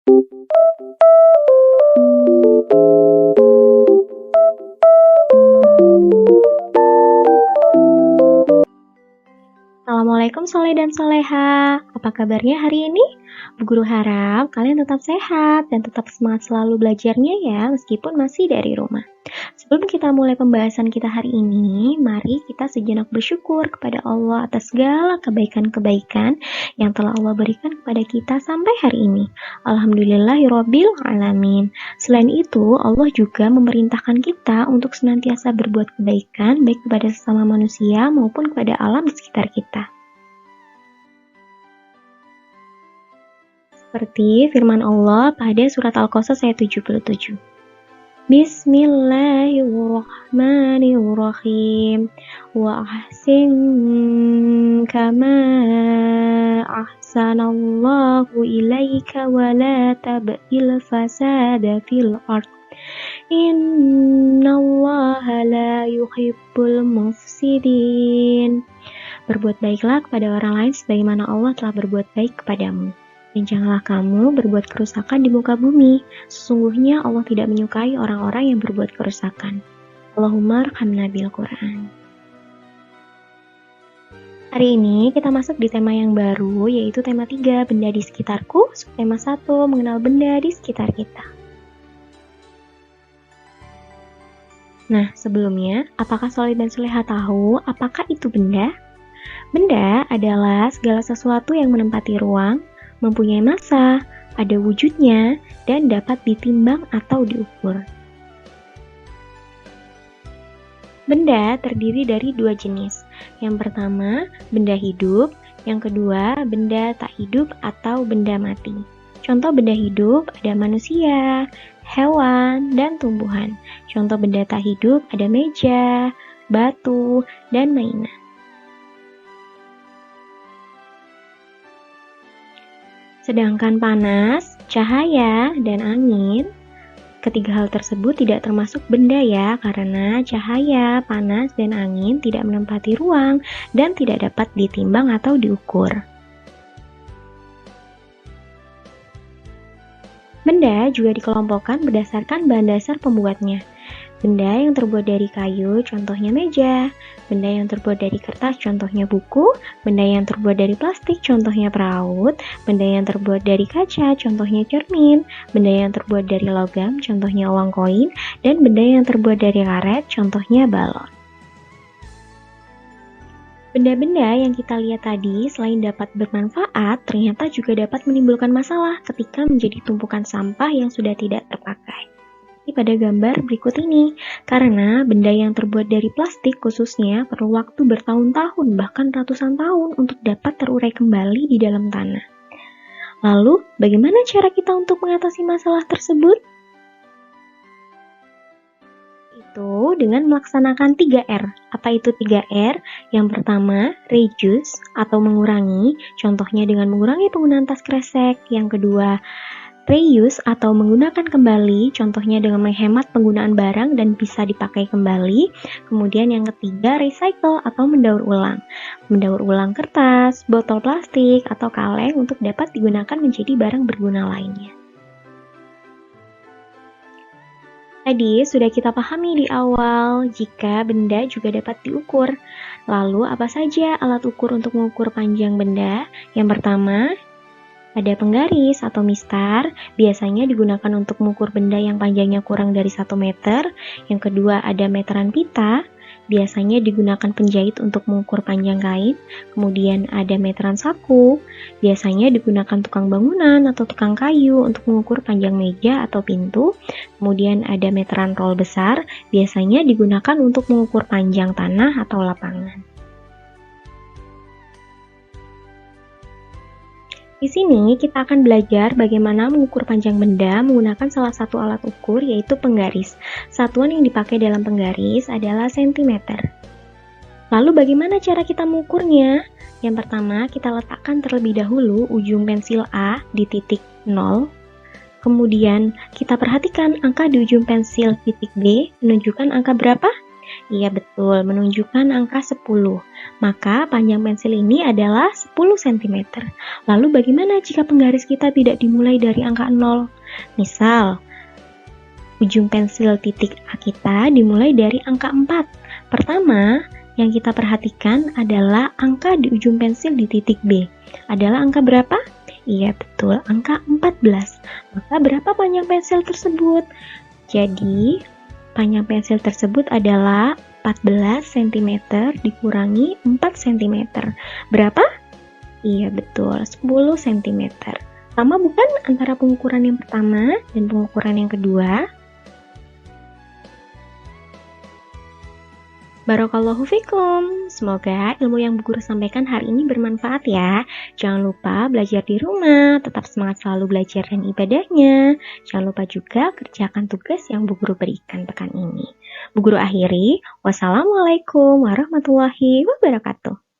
Assalamualaikum Soleh dan Soleha, apa kabarnya hari ini? Bu Guru harap kalian tetap sehat dan tetap semangat selalu belajarnya ya, meskipun masih dari rumah. Sebelum kita mulai pembahasan kita hari ini, mari kita sejenak bersyukur kepada Allah atas segala kebaikan-kebaikan yang telah Allah berikan kepada kita sampai hari ini. Alhamdulillahirabbil alamin. Selain itu, Allah juga memerintahkan kita untuk senantiasa berbuat kebaikan baik kepada sesama manusia maupun kepada alam di sekitar kita. Seperti firman Allah pada surat Al-Qasas ayat 77. Bismillahirrahmanirrahim. Wa ahsin kama ahsanallahu ilaika wa la tab'il fasada fil ard. Innallaha la yuhibbul mufsidin. Berbuat baiklah kepada orang lain sebagaimana Allah telah berbuat baik kepadamu. Dan janganlah kamu berbuat kerusakan di muka bumi. Sesungguhnya Allah tidak menyukai orang-orang yang berbuat kerusakan. Allahumma arhamna bil Quran. Hari ini kita masuk di tema yang baru, yaitu tema 3, benda di sekitarku, subtema 1, mengenal benda di sekitar kita. Nah, sebelumnya, apakah Soleh dan Soleha tahu apakah itu benda? Benda adalah segala sesuatu yang menempati ruang, mempunyai massa, ada wujudnya, dan dapat ditimbang atau diukur. Benda terdiri dari 2 jenis. Yang pertama, benda hidup. Yang kedua, benda tak hidup atau benda mati. Contoh benda hidup ada manusia, hewan, dan tumbuhan. Contoh benda tak hidup ada meja, batu, dan mainan. Sedangkan panas, cahaya, dan angin, ketiga hal tersebut tidak termasuk benda ya, karena cahaya, panas, dan angin tidak menempati ruang dan tidak dapat ditimbang atau diukur. Benda juga dikelompokkan berdasarkan bahan dasar pembuatnya. Benda yang terbuat dari kayu, contohnya meja. Benda yang terbuat dari kertas, contohnya buku. Benda yang terbuat dari plastik, contohnya peraut. Benda yang terbuat dari kaca, contohnya cermin. Benda yang terbuat dari logam, contohnya uang koin. Dan benda yang terbuat dari karet, contohnya balon. Benda-benda yang kita lihat tadi, selain dapat bermanfaat, ternyata juga dapat menimbulkan masalah ketika menjadi tumpukan sampah yang sudah tidak terpakai. Pada gambar berikut ini, karena benda yang terbuat dari plastik khususnya perlu waktu bertahun-tahun bahkan ratusan tahun untuk dapat terurai kembali di dalam tanah. Lalu, bagaimana cara kita untuk mengatasi masalah tersebut? Itu dengan melaksanakan 3R. Apa itu 3R? Yang pertama, reduce atau mengurangi, contohnya dengan mengurangi penggunaan tas kresek. Yang kedua, reuse atau menggunakan kembali, contohnya dengan menghemat penggunaan barang dan bisa dipakai kembali. Kemudian yang ketiga, recycle atau mendaur ulang. Mendaur ulang kertas, botol plastik, atau kaleng untuk dapat digunakan menjadi barang berguna lainnya. Tadi sudah kita pahami di awal, jika benda juga dapat diukur. Lalu apa saja alat ukur untuk mengukur panjang benda? Yang pertama, ada penggaris atau mistar, biasanya digunakan untuk mengukur benda yang panjangnya kurang dari 1 meter. Yang kedua ada meteran pita, biasanya digunakan penjahit untuk mengukur panjang kain. Kemudian ada meteran saku, biasanya digunakan tukang bangunan atau tukang kayu untuk mengukur panjang meja atau pintu. Kemudian ada meteran roll besar, biasanya digunakan untuk mengukur panjang tanah atau lapangan. Di sini kita akan belajar bagaimana mengukur panjang benda menggunakan salah satu alat ukur, yaitu penggaris. Satuan yang dipakai dalam penggaris adalah sentimeter. Lalu bagaimana cara kita mengukurnya? Yang pertama, kita letakkan terlebih dahulu ujung pensil A di titik 0. Kemudian kita perhatikan angka di ujung pensil titik B menunjukkan angka berapa? Iya betul, menunjukkan angka 10. Maka panjang pensil ini adalah 10 cm. Lalu bagaimana jika penggaris kita tidak dimulai dari angka 0? Misal, ujung pensil titik A kita dimulai dari angka 4. Pertama, yang kita perhatikan adalah angka di ujung pensil di titik B. Adalah angka berapa? Iya betul, angka 14. Maka berapa panjang pensil tersebut? Jadi, panjang pensil tersebut adalah 14 cm dikurangi 4 cm. Berapa? Iya betul, 10 cm. Sama bukan antara pengukuran yang pertama dan pengukuran yang kedua? Barakallahu fikum. Semoga ilmu yang Bu Guru sampaikan hari ini bermanfaat ya. Jangan lupa belajar di rumah, tetap semangat selalu belajar dan ibadahnya. Jangan lupa juga kerjakan tugas yang Bu Guru berikan pekan ini. Bu Guru akhiri, wassalamualaikum warahmatullahi wabarakatuh.